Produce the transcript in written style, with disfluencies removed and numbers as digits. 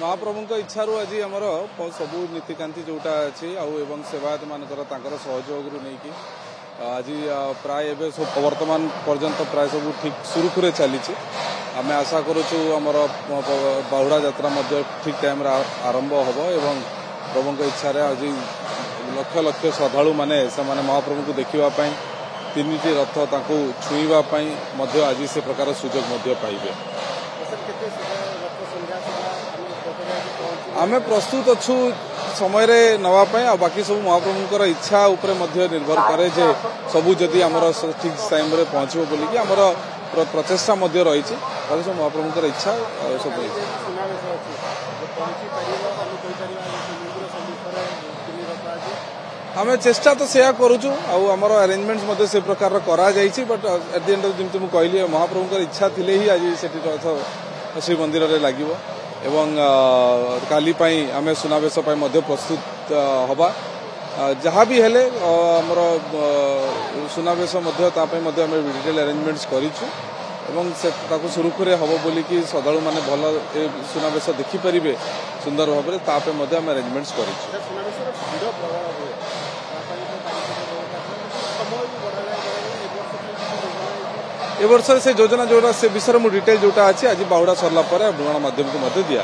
महाप्रभु इच्छा आज आमर सबू नीतिकांति जोटा अच्छी आउ सेवायत मानकर सहयोग नहीं आज प्राय वर्तमान पर्यंत प्राय सब ठीक सुरुखुरे चली आम आशा करुचु आमर बाहुड़ा यात्रा ठीक टाइम आरंभ हम एवं प्रभु इच्छा आज लक्ष लक्ष श्रद्धालु माने महाप्रभु को देखापी तीन रथ छुईवाई आज से प्रकार सुजोग पाइबे। आमे प्रस्तुत अच्छु समय रे नवापाई आ बाकी सब महाप्रभुंकर इच्छा उपरे मध्य निर्भर करे जे सबू जदि आमर ठीक टाइम रे पहुंचबो बोली कि आमर प्रचेष्टा मध्य रही सब महाप्रभुंकर इच्छा सब आमे चेष्टा तो सेया करूछु आमर अरेंजमेंट्स मध्य से प्रकार करा जाइछि बट एट द एंड जमती मु कहली महाप्रभुंकर इच्छा थिले ही आज सेठी रथ श्री मंदिर रे लागिवो एवं काली आमे सुनावेश प्रस्तुत हवा जहाँ भी हेले आमर सुनावेश डिटेल अरेंजमेंट्स करिछु एवं से ताको सुरुखुरे हबो बोली कि श्रद्धालु माने भल सुनावेश देखिपारे सुंदर भाव में आम अरेंजमेंट्स करिछु। ए वर्ष से योजना जोड़ा से विषय डिटेल जोटा अच्छी आज बाहुड़ा सरला विवरण माध्यम को दिया।